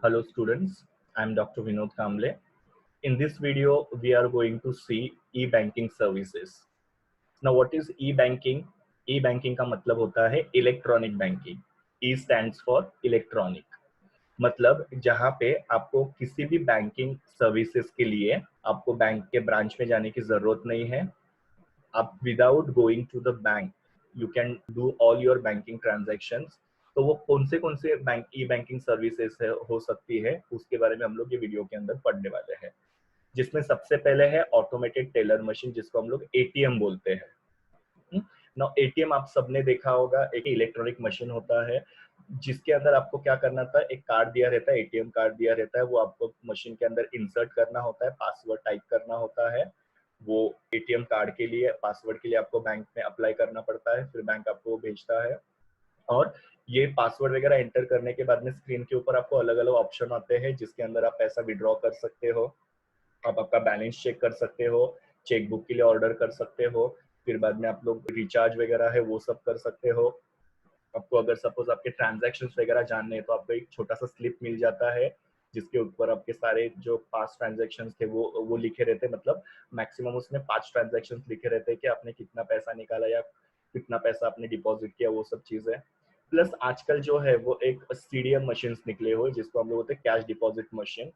Hello students, I am Dr. Vinod Kamble. In this video, we are going to see e-banking services. Now what is e-banking? E-banking का मतलब होता है electronic banking. E stands for electronic. मतलब जहाँ पे आपको किसी भी बैंकिंग सर्विसेज के लिए आपको बैंक के ब्रांच में जाने की जरूरत नहीं है. आप without going to the bank you can do all your banking transactions. तो वो कौन से बैंक ई बैंकिंग सर्विसेज हो सकती है उसके बारे में हम लोग ये वीडियो के अंदर पढ़ने वाले हैं. जिसमें सबसे पहले है ऑटोमेटेड टेलर मशीन, जिसको हम लोग एटीएम बोलते हैं. ना एटीएम आप सबने देखा होगा, एक इलेक्ट्रॉनिक मशीन होता है जिसके अंदर आपको क्या करना था, एक कार्ड दिया रहता है, एटीएम कार्ड दिया रहता है, वो आपको मशीन के अंदर इंसर्ट करना होता है, पासवर्ड टाइप करना होता है. वो एटीएम कार्ड के लिए पासवर्ड के लिए आपको बैंक में अप्लाई करना पड़ता है, फिर बैंक आपको भेजता है. और ये पासवर्ड वगैरह एंटर करने के बाद में स्क्रीन के ऊपर आपको अलग अलग ऑप्शन आते हैं जिसके अंदर आप पैसा विड्रॉ कर सकते हो, आप आपका बैलेंस चेक कर सकते हो, चेकबुक के लिए ऑर्डर कर सकते हो, फिर बाद में आप लोग रिचार्ज वगैरह है वो सब कर सकते हो. आपको अगर सपोज आपके ट्रांजैक्शंस वगैरह जानने हैं तो आपको एक छोटा सा स्लिप मिल जाता है जिसके ऊपर आपके सारे जो पास्ट ट्रांजैक्शंस थे वो लिखे रहते हैं. मतलब मैक्सिमम उसमें 5 ट्रांजैक्शंस लिखे रहते हैं कि आपने कितना पैसा निकाला या कितना पैसा आपने डिपॉजिट किया, वो सब चीजें. प्लस आजकल जो है वो एक सीडीएम मशीन निकले हुए जिसको हम लोग बोलते हैं कैश डिपॉजिट मशीन.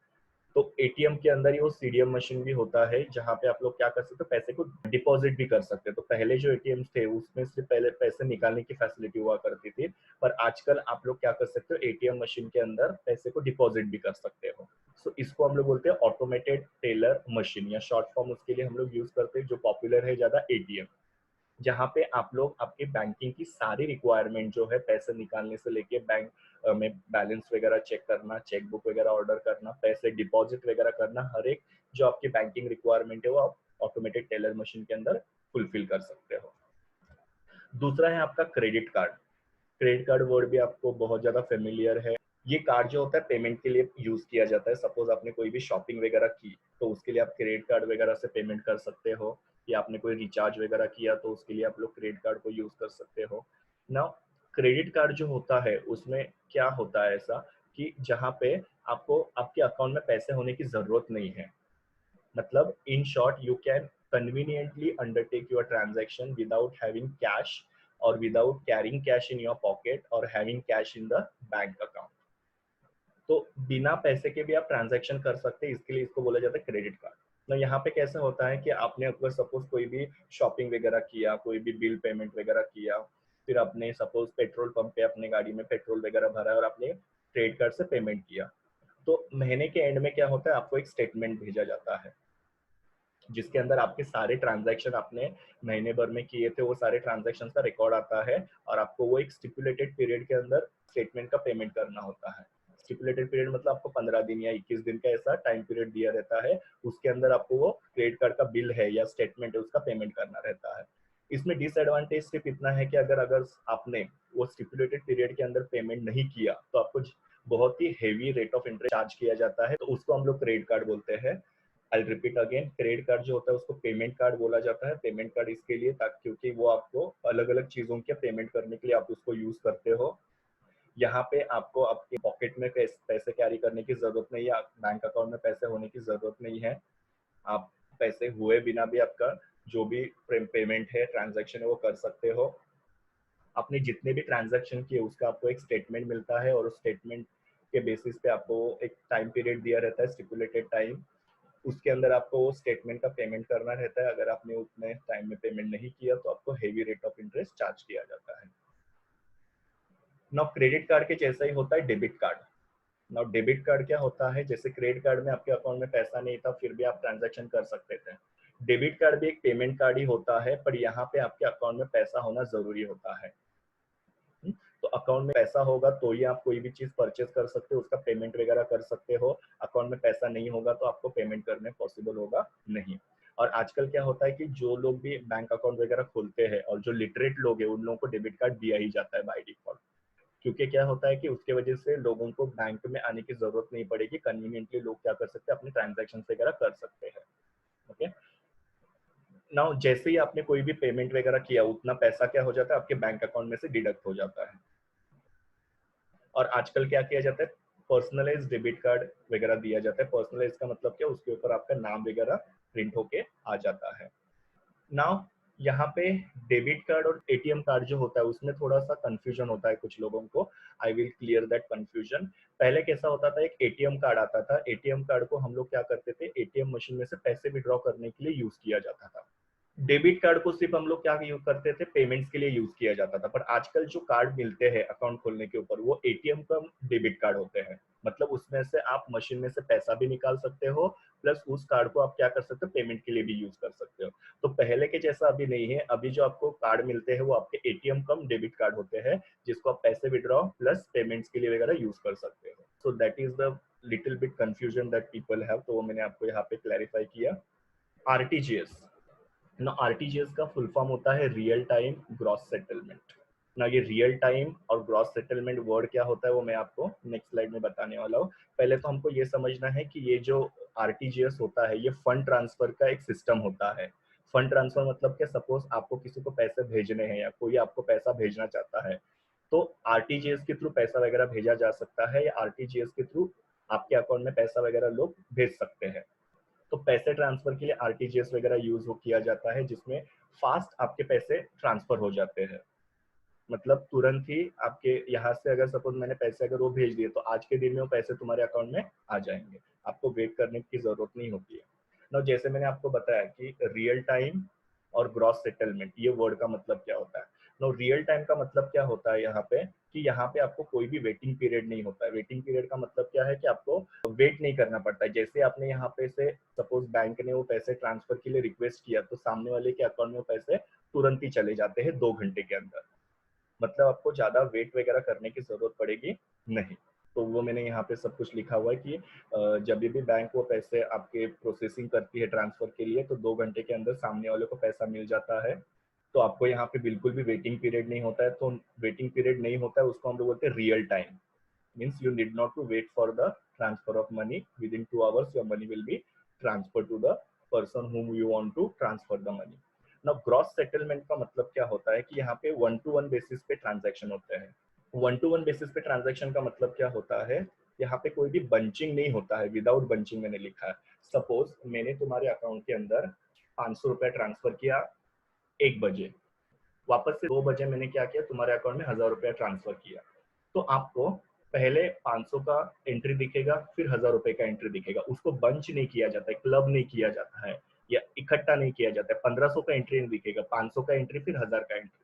तो एटीएम के अंदर ही वो सीडीएम मशीन भी होता है जहाँ पे आप लोग क्या कर सकते हो, पैसे को डिपॉजिट भी कर सकते हो. तो पहले जो एटीएम थे उसमें से पहले पैसे निकालने की फैसिलिटी हुआ करती थी, पर आजकल आप लोग क्या कर सकते हो, एटीएम मशीन के अंदर पैसे को डिपॉजिट भी कर सकते हो. सो इसको हम लोग बोलते हैं ऑटोमेटेड टेलर मशीन, या शॉर्ट फॉर्म उसके लिए हम लोग यूज करते हैं जो पॉपुलर है ज्यादा, एटीएम. जहाँ पे आप लोग आपके बैंकिंग की सारी रिक्वायरमेंट जो है, पैसे निकालने से लेके बैंक में बैलेंस वगैरह चेक करना, चेकबुक वगैरह ऑर्डर करना, पैसे डिपॉजिट वगैरह करना, हर एक जो आपकी बैंकिंग रिक्वायरमेंट है वो आप ऑटोमेटेड टेलर मशीन के अंदर फुलफिल कर सकते हो. दूसरा है आपका credit card. Credit card word भी आपको बहुत ज्यादा फेमिलियर है. ये कार्ड जो होता है पेमेंट के लिए यूज किया जाता है. सपोज आपने कोई भी शॉपिंग वगैरह की तो उसके लिए आप क्रेडिट कार्ड वगैरह से पेमेंट कर सकते हो, या आपने कोई रिचार्ज वगैरह किया तो उसके लिए आप लोग क्रेडिट कार्ड को यूज कर सकते हो. नाउ क्रेडिट कार्ड जो होता है उसमें क्या होता है ऐसा कि जहाँ पे आपको आपके अकाउंट में पैसे होने की जरूरत नहीं है. मतलब in short you can conveniently undertake your transaction without having cash or without carrying cash in your pocket or having cash in the bank account. तो बिना पैसे के भी आप ट्रांजैक्शन कर सकते हैं, इसके लिए इसको बोला जाता है क्रेडिट कार्ड. तो यहाँ पे कैसा होता है कि आपने अगर सपोज कोई भी शॉपिंग वगैरह किया, कोई भी बिल पेमेंट वगैरह किया, फिर आपने सपोज पेट्रोल पंप पे अपने गाड़ी में पेट्रोल वगैरह भरा है और आपने क्रेडिट कार्ड से पेमेंट किया, तो महीने के एंड में क्या होता है, आपको एक स्टेटमेंट भेजा जाता है जिसके अंदर आपके सारे ट्रांजैक्शन आपने महीने भर में किए थे, वो सारे ट्रांजैक्शन का रिकॉर्ड आता है और आपको वो एक स्टिपुलेटेड पीरियड के अंदर स्टेटमेंट का पेमेंट करना होता है. स्टिपुलेटेड पीरियड मतलब आपको 15 दिन या 21 दिन का ऐसा टाइम पीरियड दिया रहता है, उसके अंदर आपको वो क्रेडिट कार्ड का बिल है या स्टेटमेंट है उसका पेमेंट करना रहता है. इसमें डिसएडवांटेज सिर्फ इतना है कि अगर अगर आपने वो स्टिपुलेटेड पीरियड के अंदर पेमेंट नहीं किया तो आपको बहुत ही heavy rate of interest charge किया जाता है, तो उसको हम लोग क्रेडिट कार्ड बोलते हैं. I repeat again, credit card जो होता है उसको पेमेंट कार्ड बोला जाता है. पेमेंट कार्ड इसके लिए ताकि क्योंकि वो आपको अलग अलग चीजों के पेमेंट करने के लिए आप उसको यूज करते हो. यहाँ पे आपको आपके पॉकेट में पैसे कैरी करने की जरूरत नहीं है, बैंक अकाउंट में पैसे होने की जरूरत नहीं है. आप पैसे हुए बिना भी आपका जो भी पेमेंट है, ट्रांजैक्शन है, वो कर सकते हो. आपने जितने भी ट्रांजैक्शन किए उसका आपको एक स्टेटमेंट मिलता है और उस स्टेटमेंट के बेसिस पे आपको एक टाइम पीरियड दिया रहता है, स्टिपुलेटेड टाइम. उसके अंदर आपको वो स्टेटमेंट का पेमेंट करना रहता है. अगर आपने उतने टाइम में पेमेंट नहीं किया तो आपको heavy rate of interest charge किया जाता है. नाउ क्रेडिट कार्ड के जैसा ही होता है debit card. Now debit card क्या होता है, जैसे क्रेडिट कार्ड में आपके अकाउंट में पैसा नहीं था फिर भी आप ट्रांजैक्शन कर सकते थे, डेबिट कार्ड भी एक पेमेंट कार्ड ही होता है, पर यहाँ पे आपके अकाउंट में पैसा होना जरूरी होता है. तो अकाउंट में पैसा होगा तो ही आप कोई भी चीज परचेज कर सकते हो, उसका पेमेंट वगैरह कर सकते हो. अकाउंट में पैसा नहीं होगा तो आपको पेमेंट करने पॉसिबल होगा नहीं. और आजकल क्या होता है कि जो लोग भी बैंक अकाउंट वगैरह खोलते हैं और जो लिटरेट लोग हैं उन लोगों को डेबिट कार्ड दिया ही जाता है बाय डिफॉल्ट. क्योंकि क्या होता है कि उसके वजह से लोगों को बैंक में आने की जरूरत नहीं पड़ेगी, कन्वीनियंटली लोग क्या कर सकते हैं, अपने ट्रांजेक्शन वगैरह कर सकते हैं. ओके. नाउ जैसे ही आपने कोई भी पेमेंट वगैरह किया उतना पैसा क्या हो जाता है, आपके बैंक अकाउंट में से डिडक्ट हो जाता है. और आजकल क्या किया जाता है, पर्सनलाइज डेबिट कार्ड वगैरह दिया जाता है। पर्सनलाइज का मतलब क्या, उसके ऊपर आपका नाम वगैरह प्रिंट होके आ जाता है। नाउ यहाँ पे डेबिट कार्ड और एटीएम कार्ड जो होता है उसमें थोड़ा सा कंफ्यूजन होता है कुछ लोगों को। I will clear that confusion. पहले कैसा होता था, एक एटीएम कार्ड आता था। एटीएम कार्ड को हम लोग क्या करते थे, एटीएम मशीन में से पैसे विड्रॉ करने के लिए यूज किया जाता था। डेबिट कार्ड को सिर्फ हम लोग क्या यूज करते थे, पेमेंट्स के लिए यूज किया जाता था। पर आजकल जो कार्ड मिलते हैं अकाउंट खोलने के ऊपर, वो एटीएम का डेबिट कार्ड होते हैं। मतलब उसमें से आप मशीन में से पैसा भी निकाल सकते हो, प्लस उस कार्ड को आप क्या कर सकते हो, पेमेंट के लिए भी यूज कर सकते हो। तो पहले के जैसा अभी नहीं है। अभी जो आपको कार्ड मिलते हैं वो आपके एटीएम कम डेबिट कार्ड होते हैं, जिसको आप पैसे विड्रॉ प्लस पेमेंट्स के लिए वगैरह यूज कर सकते हो। So that is the little bit confusion that people have, तो वो मैंने आपको यहाँ पे क्लैरिफाई किया। आरटीजीएस ना, आरटीजीएस का फुल फॉर्म होता है रियल टाइम ग्रॉस सेटलमेंट। ना ये रियल टाइम और ग्रॉस सेटलमेंट वर्ड क्या होता है वो मैं आपको नेक्स्ट स्लाइड में बताने वाला हूँ। पहले तो हमको ये समझना है कि ये जो आरटीजीएस होता है ये फंड ट्रांसफर का एक सिस्टम होता है। फंड ट्रांसफर मतलब क्या, सपोज आपको किसी को पैसे भेजने हैं या कोई आपको पैसा भेजना चाहता है, तो आरटीजीएस के थ्रू पैसा वगैरह भेजा जा सकता है, या आरटीजीएस के थ्रू आपके अकाउंट में पैसा वगैरह लोग भेज सकते हैं। तो पैसे ट्रांसफर के लिए आरटीजीएस वगैरह यूज किया जाता है, जिसमें फास्ट आपके पैसे ट्रांसफर हो जाते हैं। मतलब तुरंत ही आपके यहाँ से अगर सपोज मैंने पैसे अगर वो भेज दिए, तो आज के दिन में वो पैसे तुम्हारे अकाउंट में आ जाएंगे, आपको वेट करने की जरूरत नहीं होती है ना। जैसे मैंने आपको बताया कि रियल टाइम और ग्रॉस सेटलमेंट, ये वर्ड का मतलब क्या होता है। नो, रियल टाइम का मतलब क्या होता है यहाँ पे, कि यहाँ पे आपको कोई भी वेटिंग पीरियड नहीं होता है। वेटिंग पीरियड का मतलब क्या है कि आपको वेट नहीं करना पड़ता है। जैसे आपने यहाँ पे से सपोज बैंक ने वो पैसे ट्रांसफर के लिए रिक्वेस्ट किया, तो सामने वाले के अकाउंट में पैसे तुरंत ही चले जाते हैं 2 घंटे के अंदर। मतलब आपको ज्यादा वेट वगैरह करने की जरूरत पड़ेगी नहीं। तो वो मैंने यहाँ पे सब कुछ लिखा हुआ है कि जब भी बैंक वो पैसे आपके प्रोसेसिंग करती है ट्रांसफर के लिए, तो 2 घंटे के अंदर सामने वाले को पैसा मिल जाता है। तो आपको यहाँ पे बिल्कुल भी वेटिंग पीरियड नहीं होता है। तो वेटिंग पीरियड नहीं होता है उसको हम लोग बोलते हैं real time. Means you need not to wait for the transfer of money, within 2 hours your money will be transfer to the person whom you want to transfer the money. Now gross settlement का मतलब क्या होता है कि यहाँ पे 1-to-1 basis पे transaction होते हैं। 1-to-1 बेसिस पे ट्रांजैक्शन का मतलब क्या होता है, यहाँ पे कोई भी बंचिंग नहीं होता है। विदाउट बंचिंग मैंने लिखा है। सपोज मैंने तुम्हारे अकाउंट के अंदर 500 रुपया ट्रांसफर किया 1 बजे, वापस से 2 बजे मैंने क्या किया, तुम्हारे अकाउंट में 1000 रुपया ट्रांसफर किया। तो आपको पहले 500 का एंट्री दिखेगा, फिर 1000 रुपए का एंट्री दिखेगा। उसको बंच नहीं किया जाता है, क्लब नहीं किया जाता है, या इकट्ठा नहीं किया जाता है। 1500 का एंट्री नहीं दिखेगा, 500 का एंट्री फिर 1000 का एंट्री।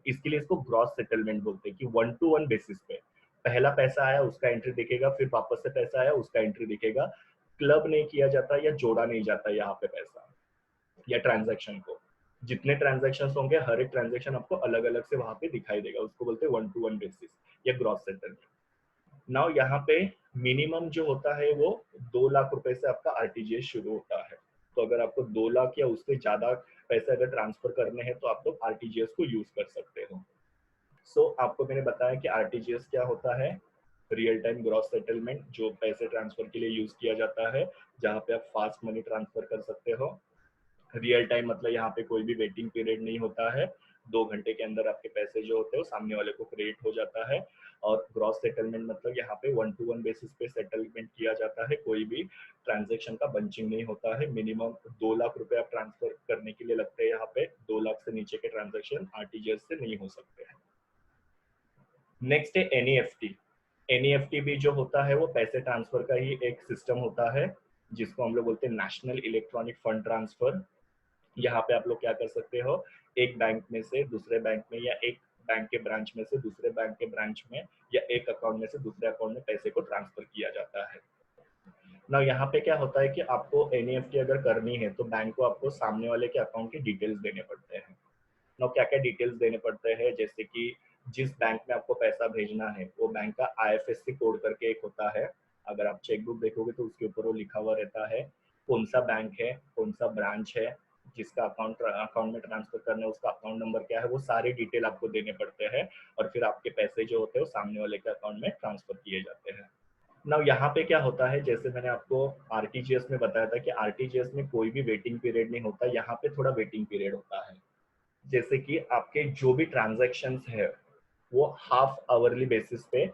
इसके लिए इसको ग्रॉस सेटलमेंट बोलते हैं कि 1-to-1 बेसिस पे पहला पैसा आया उसका एंट्री दिखेगा, फिर वापस से पैसा आया उसका एंट्री दिखेगा। क्लब नहीं किया जाता या जोड़ा नहीं जाता यहाँ पे पैसा या ट्रांजैक्शन को। जितने ट्रांजैक्शन होंगे हर एक ट्रांजैक्शन आपको अलग अलग से वहां पे दिखाई देगा। उसको बोलते हैं 1-to-1 बेसिस या ग्रॉस सेटलमेंट। नाउ यहाँ पे मिनिमम जो होता है वो 2 लाख रुपए से आपका आरटीजीएस शुरू होता है। तो अगर आपको 2 लाख या उससे ज्यादा पैसे अगर ट्रांसफर करने हैं तो आप लोग आरटीजीएस को यूज कर सकते हो। सो आपको मैंने बताया कि आरटीजीएस क्या होता है। रियल टाइम ग्रॉस सेटलमेंट, जो पैसे ट्रांसफर के लिए यूज किया जाता है, जहाँ पे आप फास्ट मनी ट्रांसफर कर सकते हो। रियल टाइम मतलब यहाँ पे कोई भी वेटिंग पीरियड नहीं होता है। 2 घंटे के अंदर आपके पैसे जो होते हैं वो सामने वाले को क्रेडिट हो जाता है। और ग्रॉस सेटलमेंट मतलब यहाँ पे 1-to-1 बेसिस पे सेटलमेंट किया जाता है। कोई भी ट्रांजेक्शन का बंचिंग नहीं होता है। मिनिमम 2 लाख रुपए आप ट्रांसफर करने के लिए लगते हैं। यहाँ पे 2 लाख से नीचे के ट्रांजेक्शन आरटीजीएस से नहीं हो सकते हैं। नेक्स्ट है एनईएफटी। एनईएफटी भी जो होता है वो पैसे ट्रांसफर का ही एक सिस्टम होता है, जिसको हम लोग बोलते हैं नेशनल इलेक्ट्रॉनिक फंड ट्रांसफर। यहाँ पे आप लोग क्या कर सकते हो, एक बैंक में से दूसरे बैंक में, या एक बैंक के ब्रांच में से दूसरे बैंक के ब्रांच में, या एक अकाउंट में से दूसरे अकाउंट में पैसे को ट्रांसफर किया जाता है ना। यहाँ पे क्या होता है कि आपको एनईएफटी अगर करनी है तो बैंक को आपको सामने वाले के अकाउंट के डिटेल्स देने पड़ते हैं ना। क्या क्या डिटेल्स देने पड़ते हैं, जैसे कि जिस बैंक में आपको पैसा भेजना है वो बैंक का आईएफएससी कोड करके एक होता है। अगर आप चेकबुक देखोगे तो उसके ऊपर वो लिखा हुआ रहता है कौन सा बैंक है, कौन सा ब्रांच है, जिसका अकाउंट में ट्रांसफर करना है उसका अकाउंट नंबर क्या है, वो सारे डिटेल आपको देने पड़ते हैं। और फिर आपके पैसे जो होते हैं वो सामने वाले के अकाउंट में ट्रांसफर किए जाते हैं ना। यहाँ पे क्या होता है, जैसे मैंने आपको आरटीजीएस में बताया था कि आरटीजीएस में कोई भी वेटिंग पीरियड नहीं होता। यहाँ पे थोड़ा वेटिंग पीरियड होता है। जैसे कि आपके जो भी ट्रांजैक्शंस है वो हाफ आवरली बेसिस पे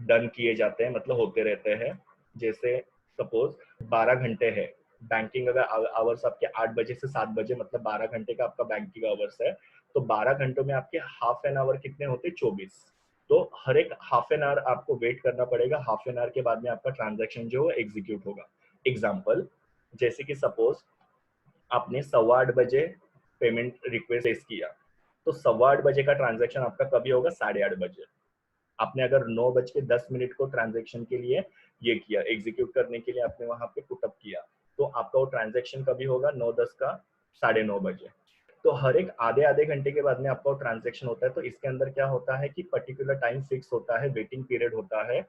डन किए जाते हैं, मतलब होते रहते हैं। जैसे सपोज 12 घंटे है बैंकिंग, अगर आवर्स आपके 8 बजे से 7 बजे, मतलब 12 घंटे का आपका बैंकिंग आवर्स है, तो 12 घंटों में आपके हाफ एन आवर कितने होते? 24। तो हर एक हाफ एन आवर आपको वेट करना पड़ेगा, हाफ एन आवर के बाद में आपका ट्रांजैक्शन जो है एग्जीक्यूट होगा। एग्जाम्पल, जैसे कि सपोज आपने 8:15 बजे पेमेंट रिक्वेस्ट रेज किया, तो 8:15 का ट्रांजैक्शन आपका कभी होगा? 8:30 बजे। आपने अगर 9:10 को ट्रांजैक्शन के लिए ये किया, एग्जीक्यूट करने के लिए आपने वहां पे पुटअप किया, तो आपका वो ट्रांजैक्शन कभी होगा? 9:10 का 9:30 बजे। तो हर एक आधे आधे घंटे के बाद में आपका वो ट्रांजैक्शन होता है। तो इसके अंदर क्या होता है कि पर्टिकुलर टाइम फिक्स होता है, वेटिंग पीरियड होता है,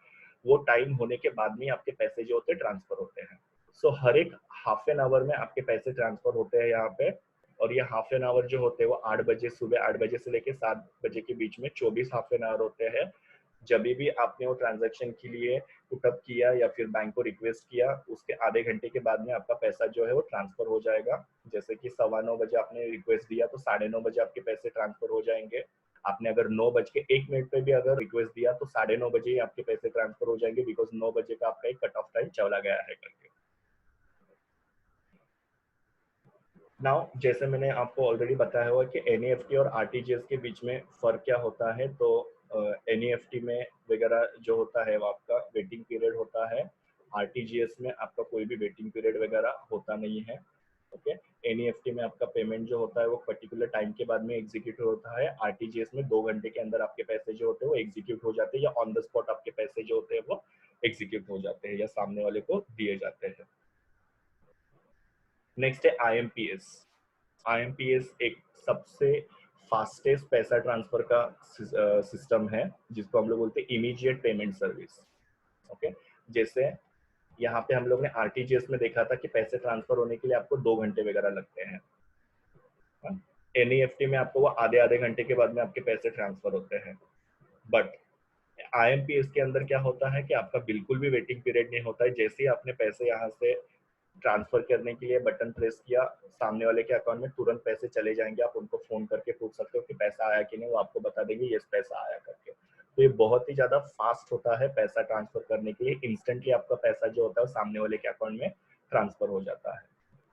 वो टाइम होने के बाद में आपके पैसे जो होते हैं ट्रांसफर होते हैं। सो हर एक हाफ एन आवर में आपके पैसे ट्रांसफर होते हैं यहाँ पे। और ये हाफ एन आवर जो होते हैं वो 8 बजे, सुबह 8 बजे से लेकर 7 बजे के बीच में 24 हाफ एन आवर होते हैं। जब भी आपने वो ट्रांजैक्शन के लिए पुटअप किया या फिर बैंक को रिक्वेस्ट किया, उसके आधे घंटे के बाद में आपका पैसा जो है वो ट्रांसफर हो जाएगा। जैसे कि 9:15 बजे आपने रिक्वेस्ट दिया, तो 9:30 बजे आपके पैसे ट्रांसफर हो जाएंगे। आपने अगर 9:01 पे भी अगर रिक्वेस्ट दिया, तो 9:30 बजे ही आपके पैसे ट्रांसफर हो जाएंगे, बिकॉज 9 बजे का आपका एक कट ऑफ टाइम चला गया है करके। नाउ जैसे मैंने आपको ऑलरेडी बताया हुआ कि एनईएफटी और आरटीजीएस के बीच में फर्क क्या होता है। तो एनईएफटी में वगैरह जो होता है वो आपका वेटिंग पीरियड होता है, आरटीजीएस में आपका कोई भी वेटिंग पीरियड वगैरह होता नहीं है। ओके, एनईएफटी में आपका पेमेंट जो होता है वो पर्टिकुलर टाइम के बाद में एग्जीक्यूट होता है, आरटीजीएस में 2 घंटे के अंदर आपके पैसे जो होते हैं वो एग्जीक्यूट हो जाते हैं, या ऑन द स्पॉट आपके पैसे जो होते हैं वो एग्जीक्यूट हो जाते हैं या सामने वाले को दिए जाते हैं। नेक्स्ट है आईएमपीएस। आईएमपीएस एक सबसे फास्टेस्ट पैसा ट्रांसफर का सिस्टम है, जिसको हम लोग बोलते हैं इमीडिएट पेमेंट सर्विस। ओके, जैसे यहाँ पे हम लोग ने आरटीजीएस में देखा था कि पैसे ट्रांसफर होने के लिए आपको 2 घंटे वगैरह लगते हैं। एनईएफटी में आपको वो आधे आधे घंटे के बाद में आपके पैसे ट्रांसफर होते हैं। बट आईएमपीएस के अंदर क्या होता है कि आपका बिल्कुल भी वेटिंग पीरियड नहीं होता है। जैसे ही आपने पैसे यहाँ से ट्रांसफर करने के लिए बटन प्रेस किया, सामने वाले के अकाउंट में तुरंत पैसे चले जाएंगे। आप उनको फोन करके पूछ सकते हो कि पैसा आया कि नहीं, वो आपको बता देंगे यस पैसा आया करके। तो ये बहुत ही ज्यादा फास्ट होता है पैसा ट्रांसफर करने के लिए। इंस्टेंटली आपका पैसा जो होता है वो सामने वाले के अकाउंट में ट्रांसफर हो जाता है।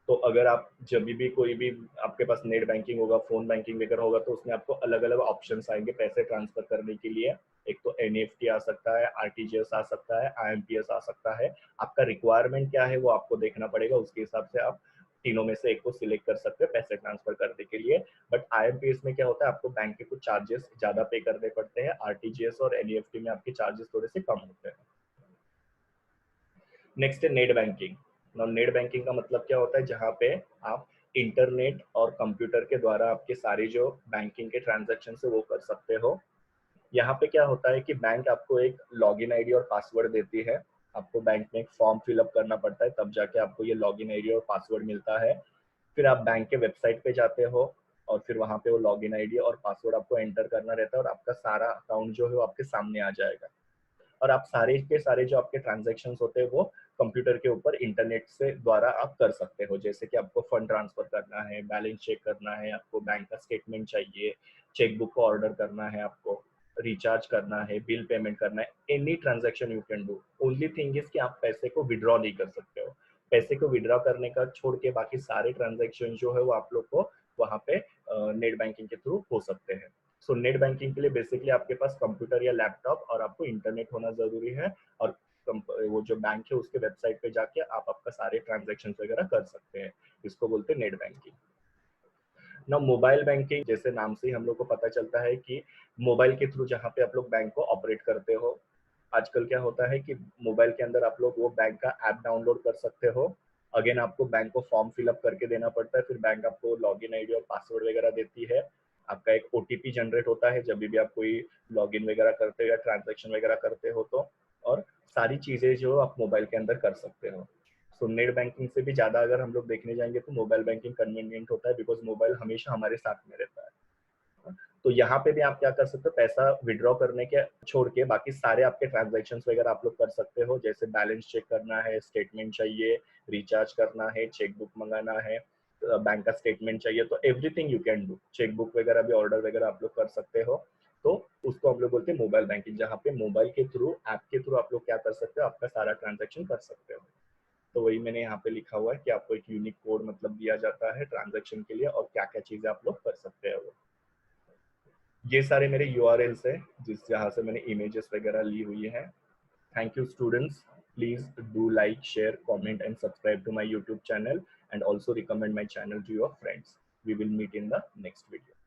तो अगर आप जब भी कोई भी आपके पास नेट बैंकिंग होगा, फोन बैंकिंग वगैरह होगा, तो उसमें आपको अलग अलग ऑप्शंस आएंगे पैसे ट्रांसफर करने के लिए। एक तो एनईएफटी आ सकता है, आरटीजीएस आ सकता है, आईएमपीएस आ सकता है। आपका रिक्वायरमेंट क्या है वो आपको देखना पड़ेगा, उसके हिसाब से आप तीनों में से एक को सिलेक्ट कर सकते हैं पैसे ट्रांसफर करने के लिए। बट आईएमपीएस में क्या होता है, आपको बैंक के कुछ चार्जेस ज्यादा पे करने पड़ते हैं। आरटीजीएस और एनईएफटी में आपके चार्जेस थोड़े से कम होते हैं। नेक्स्ट है नेट बैंकिंग। नेट बैंकिंग का मतलब क्या होता है, जहाँ पे आप इंटरनेट और कंप्यूटर के द्वारा आपके सारी जो बैंकिंग के ट्रांजैक्शन है वो कर सकते हो। यहाँ पे क्या होता है कि बैंक आपको एक लॉगिन आईडी और पासवर्ड देती है। आपको बैंक में एक फॉर्म फिलअप करना पड़ता है, तब जाके आपको ये लॉगिन आईडी और पासवर्ड मिलता है। फिर आप बैंक के वेबसाइट पे जाते हो, और फिर वहाँ पे वो लॉगिन आईडी और पासवर्ड आपको एंटर करना रहता है, और आपका सारा अकाउंट जो है वो आपके सामने आ जाएगा। और आप सारे के सारे जो आपके ट्रांजैक्शन होते हैं वो कंप्यूटर के ऊपर इंटरनेट से द्वारा आप कर सकते हो। जैसे कि आपको फंड ट्रांसफर करना है, बैलेंस चेक करना है, आपको बैंक का स्टेटमेंट चाहिए, चेकबुक को ऑर्डर करना है, आपको रिचार्ज करना है, बिल पेमेंट करना है, any transaction you can do. Only thing is कि आप पैसे को विड्रॉ नहीं कर सकते हो। पैसे को विड्रॉ करने का छोड़ के बाकी सारे ट्रांजैक्शन जो है वो आप लोग को वहाँ पे नेट बैंकिंग के थ्रू हो सकते हैं। सो नेट बैंकिंग के लिए बेसिकली आपके पास कंप्यूटर या लैपटॉप और आपको इंटरनेट होना जरूरी है। और वो जो बैंक है उसके वेबसाइट पे जाके आप आपका सारे ट्रांजैक्शन वगैरह कर सकते हैं। इसको बोलते हैं नेट बैंकिंग। ना मोबाइल बैंकिंग, जैसे नाम से ही हम लोग को पता चलता है कि मोबाइल के थ्रू जहाँ पे आप लोग बैंक को ऑपरेट करते हो। आजकल क्या होता है कि मोबाइल के अंदर आप लोग वो बैंक का ऐप डाउनलोड कर सकते हो। अगेन आपको बैंक को फॉर्म फिलअप करके देना पड़ता है, फिर बैंक आपको लॉगिन आईडी और पासवर्ड वगैरह देती है। आपका एक ओटीपी जनरेट होता है जब भी आप कोई लॉगिन वगैरह करते हो या ट्रांजैक्शन वगैरह करते हो तो। और सारी चीजें जो आप मोबाइल के अंदर कर सकते हो। सो नेट बैंकिंग से भी ज्यादा अगर हम लोग देखने जाएंगे तो मोबाइल बैंकिंग कन्वीनियंट होता है, बिकॉज मोबाइल हमेशा हमारे साथ में रहता है। तो यहाँ पे भी आप क्या कर सकते हो, पैसा विड्रॉ करने के छोड़ के बाकी सारे आपके ट्रांजैक्शंस वगैरह आप लोग कर सकते हो। जैसे बैलेंस चेक करना है, स्टेटमेंट चाहिए, रिचार्ज करना है, चेकबुक मंगाना है, बैंक का स्टेटमेंट चाहिए, तो everything you can do. Chequebook वगैरह भी ऑर्डर वगैरह आप लोग कर सकते हो। तो उसको हम लोग बोलते हैं मोबाइल बैंकिंग, जहाँ पे मोबाइल के थ्रू, ऐप के थ्रू आप लोग क्या कर सकते हो, आपका सारा ट्रांजैक्शन कर सकते हो। तो वही मैंने यहाँ पे लिखा हुआ है कि आपको एक यूनिक कोड मतलब दिया जाता है ट्रांजैक्शन के लिए, और क्या क्या चीजें आप लोग कर सकते हैं वो। ये सारे मेरे यूआरएल्स है जिस जहाँ से मैंने इमेजेस वगैरह ली हुई है। Thank you students, please do like, share, comment and subscribe to my YouTube channel, and also recommend my channel to your friends. We will meet in the next video.